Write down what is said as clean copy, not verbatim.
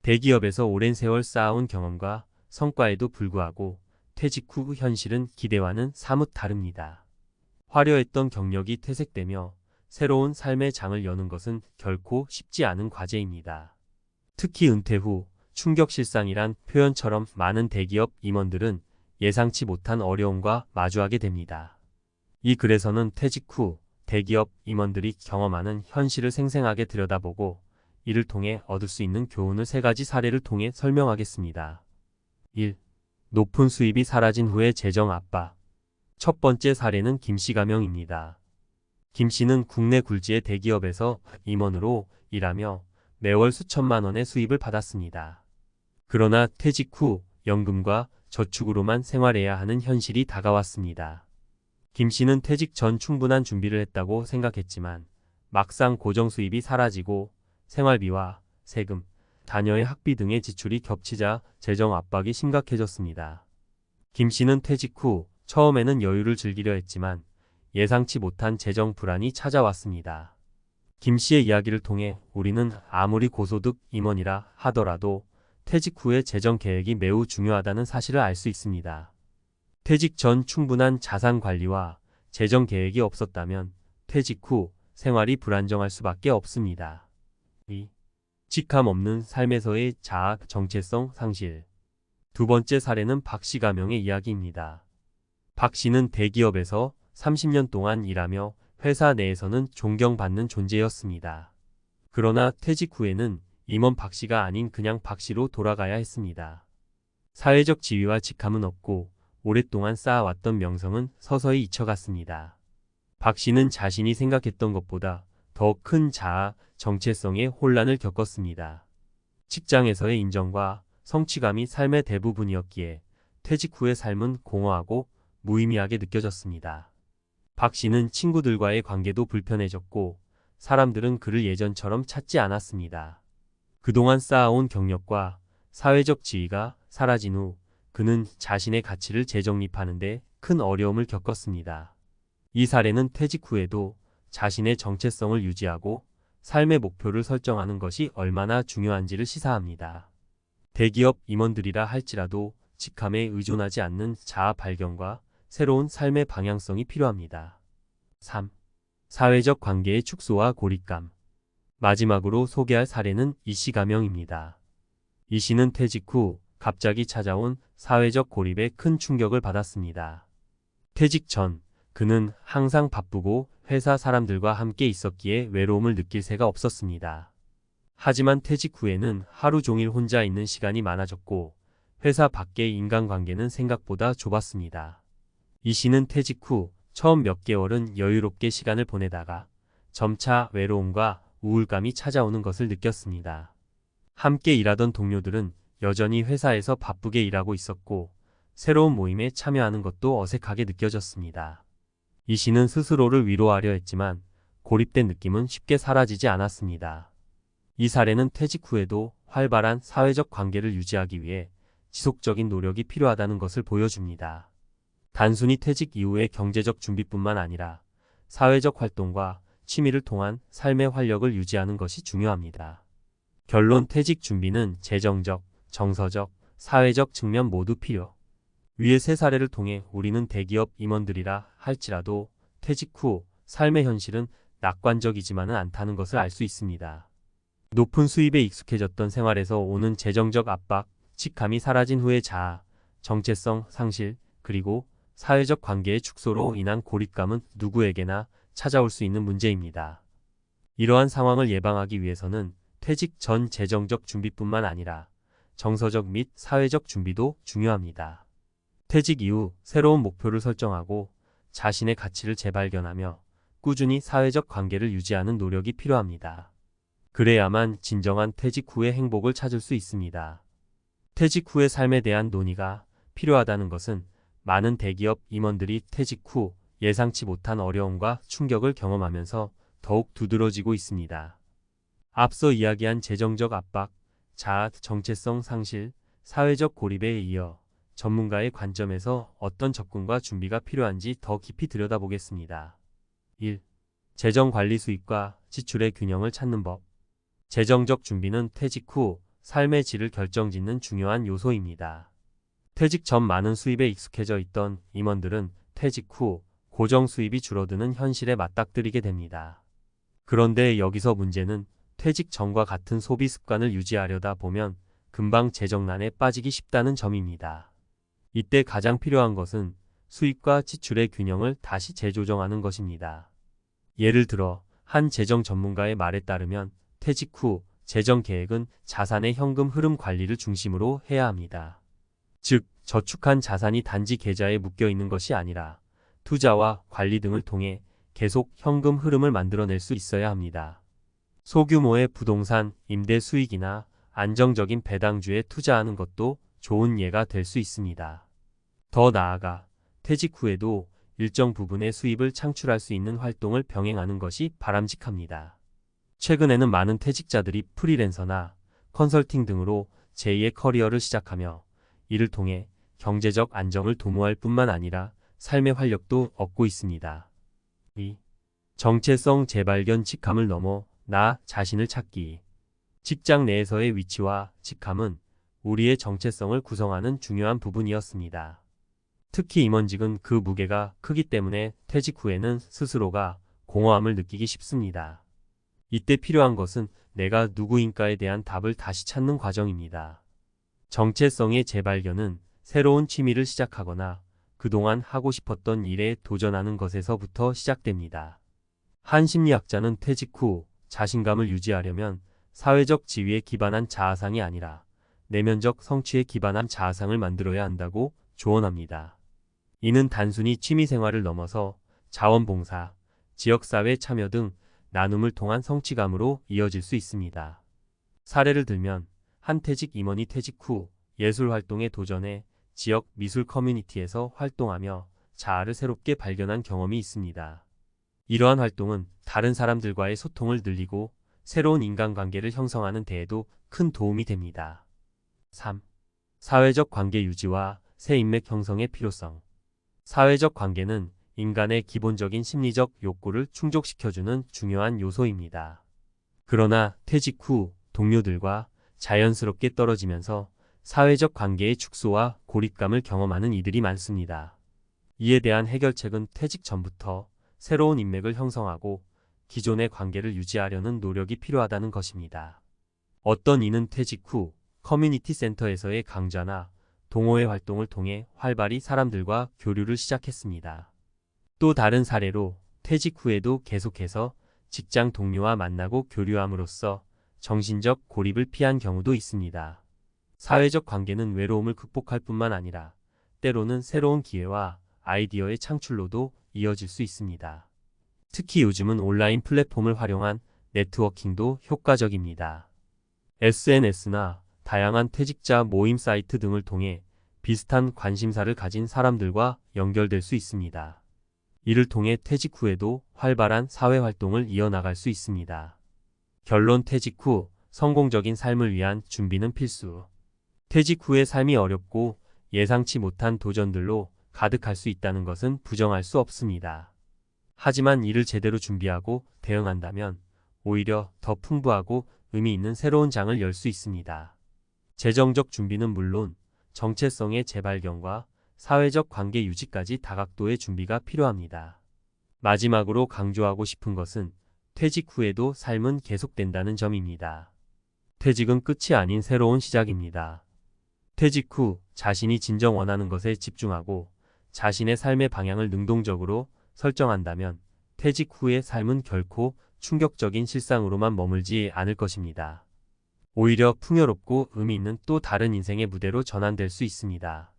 대기업에서 오랜 세월 쌓아온 경험과 성과에도 불구하고 퇴직 후 현실은 기대와는 사뭇 다릅니다. 화려했던 경력이 퇴색되며 새로운 삶의 장을 여는 것은 결코 쉽지 않은 과제입니다. 특히 은퇴 후 충격실상이란 표현처럼 많은 대기업 임원들은 예상치 못한 어려움과 마주하게 됩니다. 이 글에서는 퇴직 후 대기업 임원들이 경험하는 현실을 생생하게 들여다보고 이를 통해 얻을 수 있는 교훈을 세 가지 사례를 통해 설명하겠습니다. 1. 높은 수입이 사라진 후의 재정 압박. 첫 번째 사례는 김씨 가명입니다. 김씨는 국내 굴지의 대기업에서 임원으로 일하며 매월 수천만 원의 수입을 받았습니다. 그러나 퇴직 후 연금과 저축으로만 생활해야 하는 현실이 다가왔습니다. 김씨는 퇴직 전 충분한 준비를 했다고 생각했지만 막상 고정 수입이 사라지고 생활비와 세금, 자녀의 학비 등의 지출이 겹치자 재정 압박이 심각해졌습니다. 김씨는 퇴직 후 처음에는 여유를 즐기려 했지만 예상치 못한 재정 불안이 찾아왔습니다. 김씨의 이야기를 통해 우리는 아무리 고소득 임원이라 하더라도 퇴직 후의 재정 계획이 매우 중요하다는 사실을 알 수 있습니다. 퇴직 전 충분한 자산 관리와 재정 계획이 없었다면 퇴직 후 생활이 불안정할 수밖에 없습니다. 2. 직함 없는 삶에서의 자아 정체성 상실. 두 번째 사례는 박씨 가명의 이야기입니다. 박씨는 대기업에서 30년 동안 일하며 회사 내에서는 존경받는 존재였습니다. 그러나 퇴직 후에는 임원 박씨가 아닌 그냥 박씨로 돌아가야 했습니다. 사회적 지위와 직함은 없고 오랫동안 쌓아왔던 명성은 서서히 잊혀갔습니다. 박씨는 자신이 생각했던 것보다 더 큰 자아 정체성의 혼란을 겪었습니다. 직장에서의 인정과 성취감이 삶의 대부분이었기에 퇴직 후의 삶은 공허하고 무의미하게 느껴졌습니다. 박씨는 친구들과의 관계도 불편해졌고 사람들은 그를 예전처럼 찾지 않았습니다. 그동안 쌓아온 경력과 사회적 지위가 사라진 후 그는 자신의 가치를 재정립하는 데 큰 어려움을 겪었습니다. 이 사례는 퇴직 후에도 자신의 정체성을 유지하고 삶의 목표를 설정하는 것이 얼마나 중요한지를 시사합니다. 대기업 임원들이라 할지라도 직함에 의존하지 않는 자아 발견과 새로운 삶의 방향성이 필요합니다. 3. 사회적 관계의 축소와 고립감. 마지막으로 소개할 사례는 이씨 가명입니다. 이씨는 퇴직 후 갑자기 찾아온 사회적 고립에 큰 충격을 받았습니다. 퇴직 전 그는 항상 바쁘고 회사 사람들과 함께 있었기에 외로움을 느낄 새가 없었습니다. 하지만 퇴직 후에는 하루 종일 혼자 있는 시간이 많아졌고 회사 밖의 인간관계는 생각보다 좁았습니다. 이씨는 퇴직 후 처음 몇 개월은 여유롭게 시간을 보내다가 점차 외로움과 우울감이 찾아오는 것을 느꼈습니다. 함께 일하던 동료들은 여전히 회사에서 바쁘게 일하고 있었고 새로운 모임에 참여하는 것도 어색하게 느껴졌습니다. 이씨는 스스로를 위로하려 했지만 고립된 느낌은 쉽게 사라지지 않았습니다. 이 사례는 퇴직 후에도 활발한 사회적 관계를 유지하기 위해 지속적인 노력이 필요하다는 것을 보여줍니다. 단순히 퇴직 이후의 경제적 준비뿐만 아니라 사회적 활동과 취미를 통한 삶의 활력을 유지하는 것이 중요합니다. 결론, 퇴직 준비는 재정적, 정서적, 사회적 측면 모두 필요. 위의 세 사례를 통해 우리는 대기업 임원들이라 할지라도 퇴직 후 삶의 현실은 낙관적이지만은 않다는 것을 알 수 있습니다. 높은 수입에 익숙해졌던 생활에서 오는 재정적 압박, 직함이 사라진 후의 자아, 정체성 상실, 그리고 사회적 관계의 축소로 인한 고립감은 누구에게나 찾아올 수 있는 문제입니다. 이러한 상황을 예방하기 위해서는 퇴직 전 재정적 준비뿐만 아니라 정서적 및 사회적 준비도 중요합니다. 퇴직 이후 새로운 목표를 설정하고 자신의 가치를 재발견하며 꾸준히 사회적 관계를 유지하는 노력이 필요합니다. 그래야만 진정한 퇴직 후의 행복을 찾을 수 있습니다. 퇴직 후의 삶에 대한 논의가 필요하다는 것은 많은 대기업 임원들이 퇴직 후 예상치 못한 어려움과 충격을 경험하면서 더욱 두드러지고 있습니다. 앞서 이야기한 재정적 압박, 자아 정체성 상실, 사회적 고립에 이어 전문가의 관점에서 어떤 접근과 준비가 필요한지 더 깊이 들여다보겠습니다. 1. 재정 관리, 수입과 지출의 균형을 찾는 법. 재정적 준비는 퇴직 후 삶의 질을 결정짓는 중요한 요소입니다. 퇴직 전 많은 수입에 익숙해져 있던 임원들은 퇴직 후 고정 수입이 줄어드는 현실에 맞닥뜨리게 됩니다. 그런데 여기서 문제는 퇴직 전과 같은 소비 습관을 유지하려다 보면 금방 재정난에 빠지기 쉽다는 점입니다. 이때 가장 필요한 것은 수입과 지출의 균형을 다시 재조정하는 것입니다. 예를 들어 한 재정 전문가의 말에 따르면 퇴직 후 재정 계획은 자산의 현금 흐름 관리를 중심으로 해야 합니다. 즉, 저축한 자산이 단지 계좌에 묶여 있는 것이 아니라 투자와 관리 등을 통해 계속 현금 흐름을 만들어낼 수 있어야 합니다. 소규모의 부동산, 임대 수익이나 안정적인 배당주에 투자하는 것도 좋은 예가 될 수 있습니다. 더 나아가 퇴직 후에도 일정 부분의 수입을 창출할 수 있는 활동을 병행하는 것이 바람직합니다. 최근에는 많은 퇴직자들이 프리랜서나 컨설팅 등으로 제2의 커리어를 시작하며 이를 통해 경제적 안정을 도모할 뿐만 아니라 삶의 활력도 얻고 있습니다. 2. 정체성 재발견. 직함을 넘어 나 자신을 찾기. 직장 내에서의 위치와 직함은 우리의 정체성을 구성하는 중요한 부분이었습니다. 특히 임원직은 그 무게가 크기 때문에 퇴직 후에는 스스로가 공허함을 느끼기 쉽습니다. 이때 필요한 것은 내가 누구인가에 대한 답을 다시 찾는 과정입니다. 정체성의 재발견은 새로운 취미를 시작하거나 그동안 하고 싶었던 일에 도전하는 것에서부터 시작됩니다. 한 심리학자는 퇴직 후 자신감을 유지하려면 사회적 지위에 기반한 자아상이 아니라 내면적 성취에 기반한 자아상을 만들어야 한다고 조언합니다. 이는 단순히 취미생활을 넘어서 자원봉사, 지역사회 참여 등 나눔을 통한 성취감으로 이어질 수 있습니다. 사례를 들면 한 퇴직 임원이 퇴직 후 예술활동에 도전해 지역 미술 커뮤니티에서 활동하며 자아를 새롭게 발견한 경험이 있습니다. 이러한 활동은 다른 사람들과의 소통을 늘리고 새로운 인간관계를 형성하는 데에도 큰 도움이 됩니다. 3. 사회적 관계 유지와 새 인맥 형성의 필요성. 사회적 관계는 인간의 기본적인 심리적 욕구를 충족시켜주는 중요한 요소입니다. 그러나 퇴직 후 동료들과 자연스럽게 떨어지면서 사회적 관계의 축소와 고립감을 경험하는 이들이 많습니다. 이에 대한 해결책은 퇴직 전부터 새로운 인맥을 형성하고 기존의 관계를 유지하려는 노력이 필요하다는 것입니다. 어떤 이는 퇴직 후 커뮤니티 센터에서의 강좌나 동호회 활동을 통해 활발히 사람들과 교류를 시작했습니다. 또 다른 사례로 퇴직 후에도 계속해서 직장 동료와 만나고 교류함으로써 정신적 고립을 피한 경우도 있습니다. 사회적 관계는 외로움을 극복할 뿐만 아니라 때로는 새로운 기회와 아이디어의 창출로도 이어질 수 있습니다. 특히 요즘은 온라인 플랫폼을 활용한 네트워킹도 효과적입니다. SNS나 다양한 퇴직자 모임 사이트 등을 통해 비슷한 관심사를 가진 사람들과 연결될 수 있습니다. 이를 통해 퇴직 후에도 활발한 사회활동을 이어나갈 수 있습니다. 결론. 퇴직 후 성공적인 삶을 위한 준비는 필수. 퇴직 후의 삶이 어렵고 예상치 못한 도전들로 가득할 수 있다는 것은 부정할 수 없습니다. 하지만 이를 제대로 준비하고 대응한다면 오히려 더 풍부하고 의미 있는 새로운 장을 열 수 있습니다. 재정적 준비는 물론 정체성의 재발견과 사회적 관계 유지까지 다각도의 준비가 필요합니다. 마지막으로 강조하고 싶은 것은 퇴직 후에도 삶은 계속된다는 점입니다. 퇴직은 끝이 아닌 새로운 시작입니다. 퇴직 후 자신이 진정 원하는 것에 집중하고 자신의 삶의 방향을 능동적으로 설정한다면 퇴직 후의 삶은 결코 충격적인 실상으로만 머물지 않을 것입니다. 오히려 풍요롭고 의미 있는 또 다른 인생의 무대로 전환될 수 있습니다.